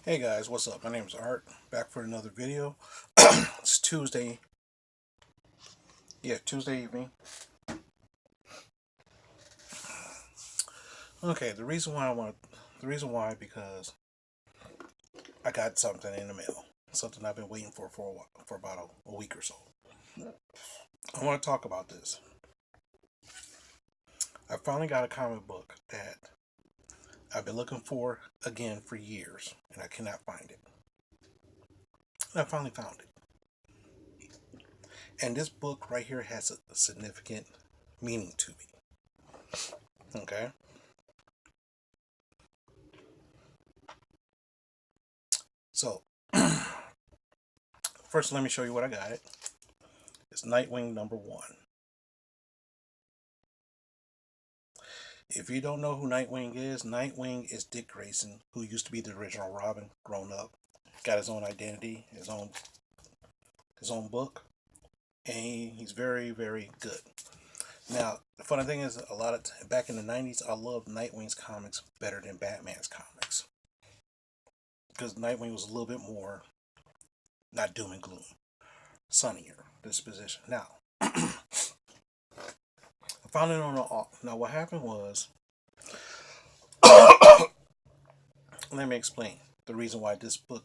Hey guys, what's up? My name is Art, back for another video. It's Tuesday. Yeah, Tuesday evening. Okay, the reason why, because I got something in the mail. Something I've been waiting for a while, for about a week or so. I want to talk about this. I finally got a comic book that I've been looking for again for years, and I cannot find it. And I finally found it. And this book right here has a significant meaning to me. Okay? So, first let me show you what I got. It's Nightwing #1. If you don't know who Nightwing is Dick Grayson, who used to be the original Robin, grown up, got his own identity, his own book, and he's very very good. Now the funny thing is, back in the '90s, I loved Nightwing's comics better than Batman's comics because Nightwing was a little bit more not doom and gloom, sunnier disposition. Now I found it on the now what happened was let me explain the reason why this book.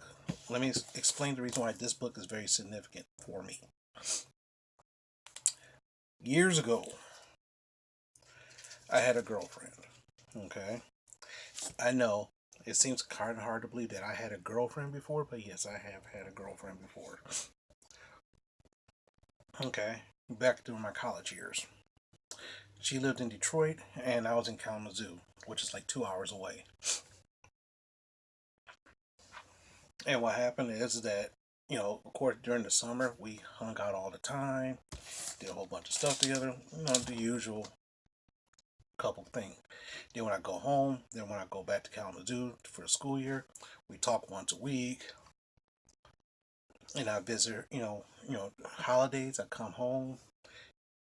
Let me explain the reason why this book is very significant for me. Years ago, I had a girlfriend. Okay, I know it seems kind of hard to believe that I had a girlfriend before, but yes, I have had a girlfriend before. Okay, back during my college years. She lived in Detroit, and I was in Kalamazoo, which is like 2 hours away. And what happened is that, of course, during the summer, we hung out all the time, did a whole bunch of stuff together, the usual couple thing. Then when I go back to Kalamazoo for the school year, we talk once a week, and I visit her, holidays. I come home,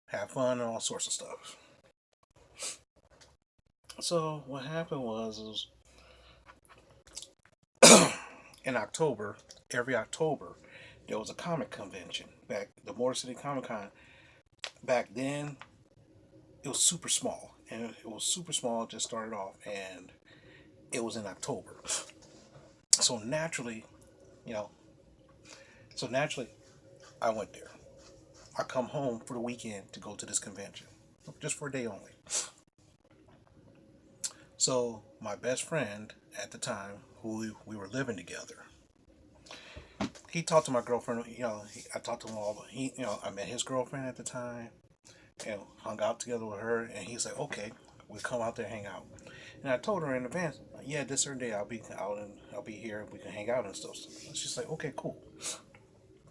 have fun, and all sorts of stuff. So what happened was in October, every October, there was a comic convention back the Motor City Comic Con. Back then, it was super small, and it was super small. It just started off, and it was in October. So naturally, you know, so naturally, I went there. I come home for the weekend to go to this convention, just for a day only. So my best friend at the time, who we were living together, he talked to my girlfriend. I talked to him all. I met his girlfriend at the time, and hung out together with her. And he's like, okay, we'll come out there and hang out. And I told her in advance, yeah, this certain day I'll be out and I'll be here. We can hang out and stuff. So she's like, okay, cool,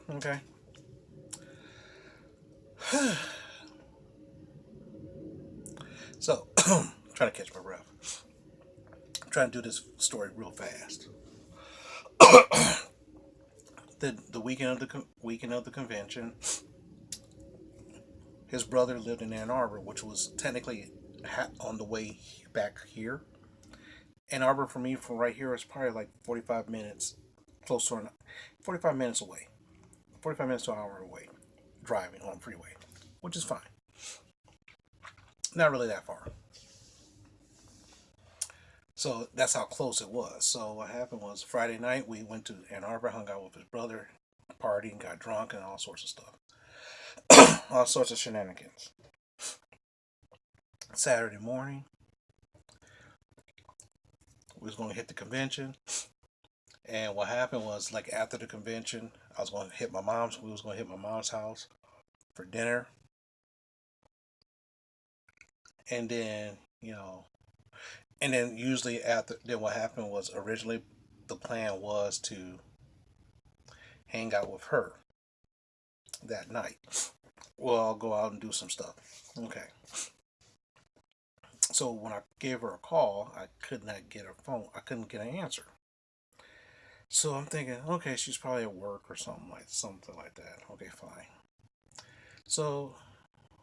okay. So trying to catch my breath. I'm trying to do this story real fast. The weekend of the convention, his brother lived in Ann Arbor, which was technically on the way back here. Ann Arbor for me from right here is probably like 45 minutes, close to 45 minutes away, 45 minutes to an hour away, driving on freeway, which is fine. Not really that far. So that's how close it was. So what happened was Friday night we went to Ann Arbor, hung out with his brother, partied, got drunk, and all sorts of stuff, all sorts of shenanigans. Saturday morning, we was going to hit the convention, and what happened was like after the convention, I was going to hit my mom's. We was going to hit my mom's house for dinner, and then usually after then what happened was originally the plan was to hang out with her that night. Well, I'll go out and do some stuff. Okay. So when I gave her a call, I could not get her phone. I couldn't get an answer. So I'm thinking, okay, she's probably at work or something like that. Okay, fine. So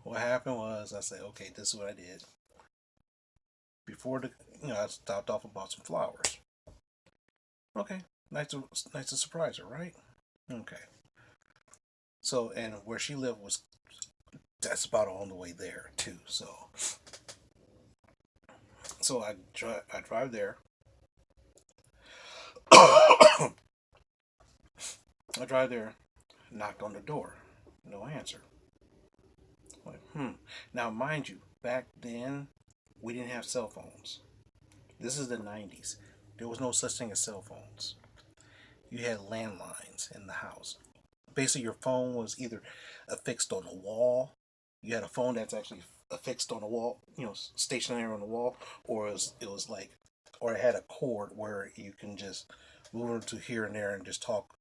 what happened was I said, okay, this is what I did. Before I stopped off and bought some flowers. Okay, Nice to surprise her, right? Okay. So, and where she lived was that's about on the way there too. So I drive there. I drive there, knocked on the door, no answer. Like, Now, mind you, back then we didn't have cell phones. This is the 90s. There was no such thing as cell phones. You had landlines in the house. Basically, your phone was either affixed on the wall. You had a phone that's actually affixed on the wall, stationary on the wall, or it was like, or it had a cord where you can just move it to here and there and just talk,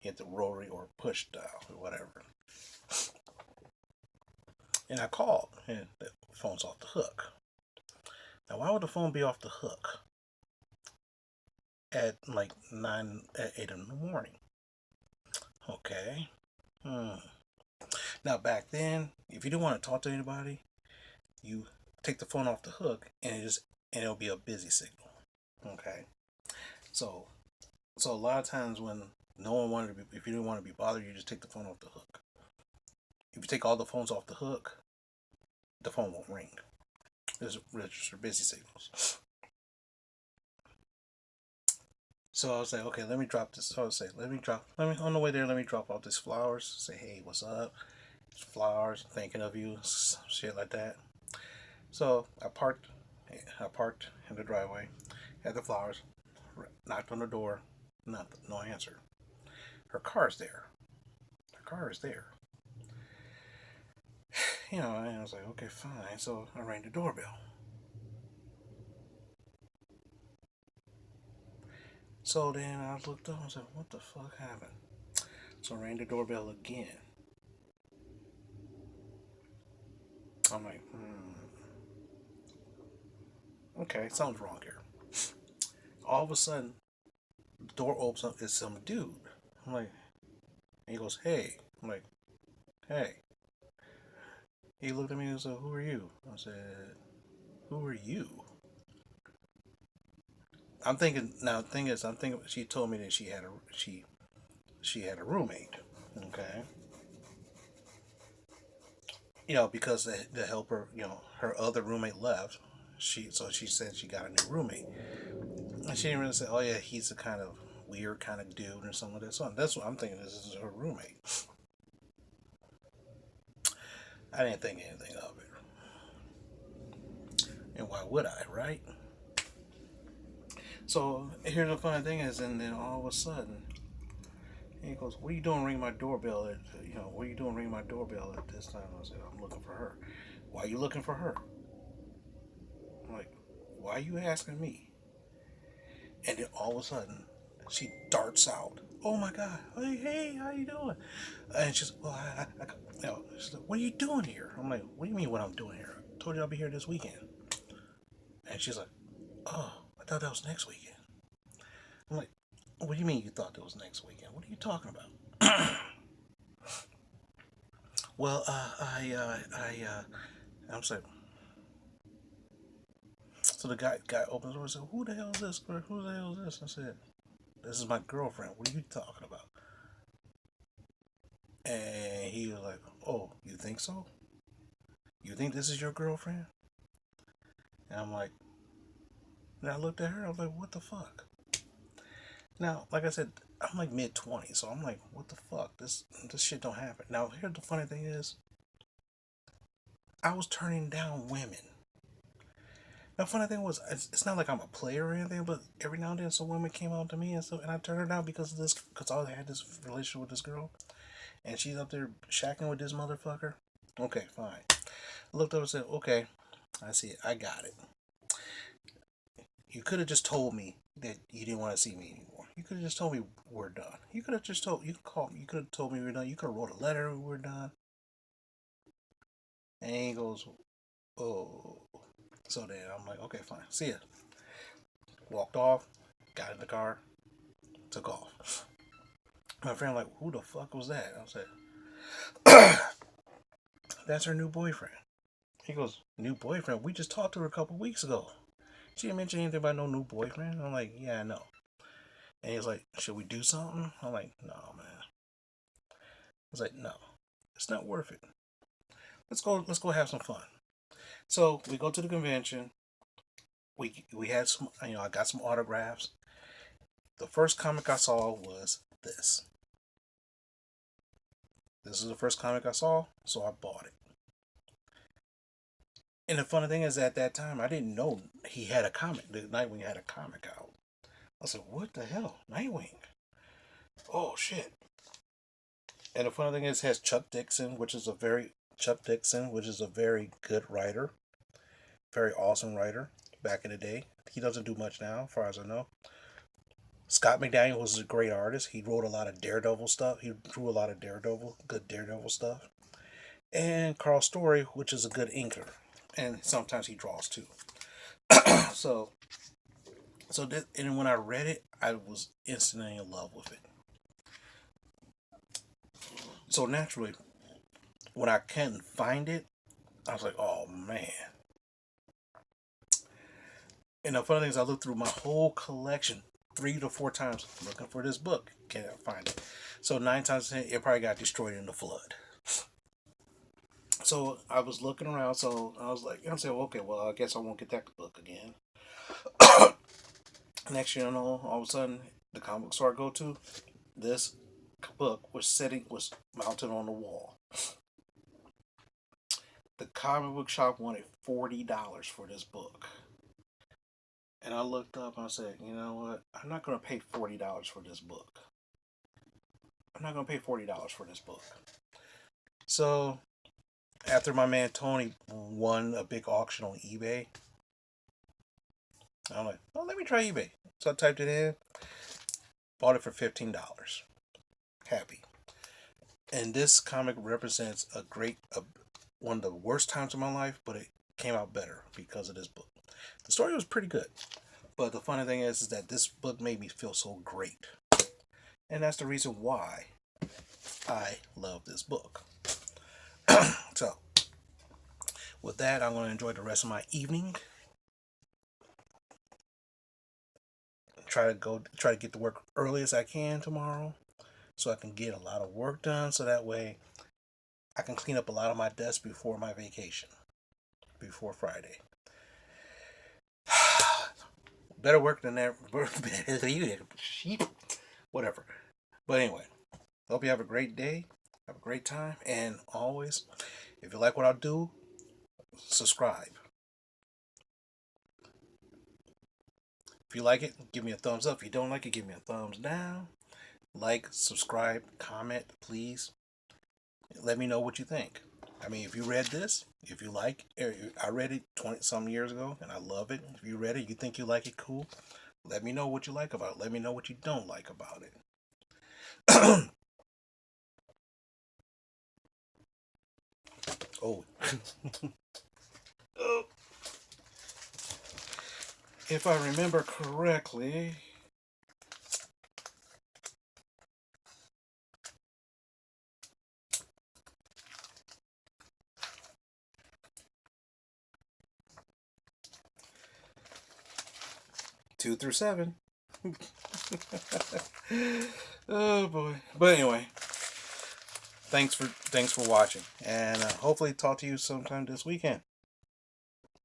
hit the rotary or push dial or whatever. And I called, and the phone's off the hook. Now, why would the phone be off the hook at like 8 in the morning? Okay. Hmm. Now, back then, if you didn't want to talk to anybody, you take the phone off the hook, and it'll be a busy signal. Okay. So, so a lot of times when no one wanted to be, if you didn't want to be bothered, you just take the phone off the hook. If you take all the phones off the hook, the phone won't ring. There's register busy signals. So I was like, okay, let me drop this. So I was say, on the way there, let me drop off these flowers. Say, hey, what's up? Flowers, thinking of you, shit like that. So I parked in the driveway, had the flowers, knocked on the door, nothing, no answer. Her car's there. Her car is there. And I was like, okay, fine. So I rang the doorbell. So then I looked up and said, what the fuck happened? So I rang the doorbell again. I'm like, okay, something's wrong here. All of a sudden, the door opens up. It's some dude. I'm like, and he goes, hey. I'm like, hey. He looked at me and said, who are you? I said, who are you? I'm thinking now. The thing is, I'm thinking she told me that she had a roommate. Okay, because the helper, her other roommate left. She said she got a new roommate, and she didn't really say, oh yeah, he's a kind of weird kind of dude or something like that. So that's what I'm thinking. This is her roommate. I didn't think anything of it, and why would I, right? So here's the funny thing is, and then all of a sudden, he goes, "What are you doing? Ring my doorbell at What are you doing? Ring my doorbell at this time?" I said, "I'm looking for her." Why are you looking for her? I'm like, why are you asking me? And then all of a sudden, she darts out. Oh my God! Hey, hey, how you doing? And she's, well, she's like, what are you doing here? I'm like, what do you mean what I'm doing here? I told you I'll be here this weekend. And she's like, oh, I thought that was next weekend. I'm like, what do you mean you thought that was next weekend? What are you talking about? Well, I'm saying, so the guy opens the door and said, who the hell is this? Who the hell is this? I said, this is my girlfriend. What are you talking about? And he was like, oh, you think so? You think this is your girlfriend? And I'm like, and I looked at her. I was like, what the fuck? Now, like I said, I'm like mid 20s, so I'm like, what the fuck? This shit don't happen. Now, here's the funny thing is, I was turning down women. The funny thing was, it's not like I'm a player or anything, but every now and then some women came out to me and I turned her down because of this, because I had this relationship with this girl, and she's up there shacking with this motherfucker. Okay, fine. I looked up and said, okay, I see it. I got it. You could have just told me that you didn't want to see me anymore. You could have just told me we're done. You could have just told, you could call me, you could have told me we're done. You could have wrote a letter, we're done. And he goes, oh. So then I'm like, okay, fine. See ya. Walked off, got in the car, took off. My friend like, who the fuck was that? I said, that's her new boyfriend. He goes, new boyfriend? We just talked to her a couple weeks ago. She didn't mention anything about no new boyfriend. I'm like, yeah, I know. And he's like, should we do something? I'm like, no, man. He's like, no, it's not worth it. Let's go have some fun. So we go to the convention. We had some, I got some autographs. The first comic I saw was this. This is the first comic I saw, so I bought it. And the funny thing is, at that time, I didn't know he had a comic. The Nightwing had a comic out. I said, "What the hell, Nightwing? Oh shit!" And the funny thing is, it has Chuck Dixon, which is a very good writer, very awesome writer back in the day. He doesn't do much now, as far as I know. Scott McDaniel was a great artist. He wrote a lot of Daredevil stuff. He drew a lot of good Daredevil stuff. And Carl Story, which is a good inker, and sometimes he draws too. so, and when I read it, I was instantly in love with it. So naturally, when I couldn't find it, I was like, oh man. And the funny thing is, I looked through my whole collection 3 to 4 times looking for this book. Can't find it. So 9 times it probably got destroyed in the flood. So I was looking around. So I was like, I'm saying, okay, well, I guess I won't get that book again. Next year, all of a sudden, the comic book store I go to, this book was mounted on the wall. The comic book shop wanted $40 for this book. And I looked up and I said, you know what? I'm not going to pay $40 for this book. I'm not going to pay $40 for this book. So, after my man Tony won a big auction on eBay, I'm like, well, let me try eBay. So I typed it in, bought it for $15. Happy. And this comic represents one of the worst times of my life, but it came out better because of this book. The story was pretty good, but the funny thing is that this book made me feel so great, and that's the reason why I love this book. So, with that, I'm going to enjoy the rest of my evening. Try to get to work early as I can tomorrow, so I can get a lot of work done. So that way, I can clean up a lot of my desk before my vacation, before Friday. Better work than that. Whatever. But anyway, hope you have a great day. Have a great time. And always, if you like what I do, subscribe. If you like it, give me a thumbs up. If you don't like it, give me a thumbs down. Like, subscribe, comment, please. Let me know what you think. I mean, if you read this, if you like, I read it 20-some years ago, and I love it. If you read it, you think you like it, cool. Let me know what you like about it. Let me know what you don't like about it. Oh. Oh. If I remember correctly... Two through 7. Oh boy. But anyway, thanks for watching, and hopefully talk to you sometime this weekend.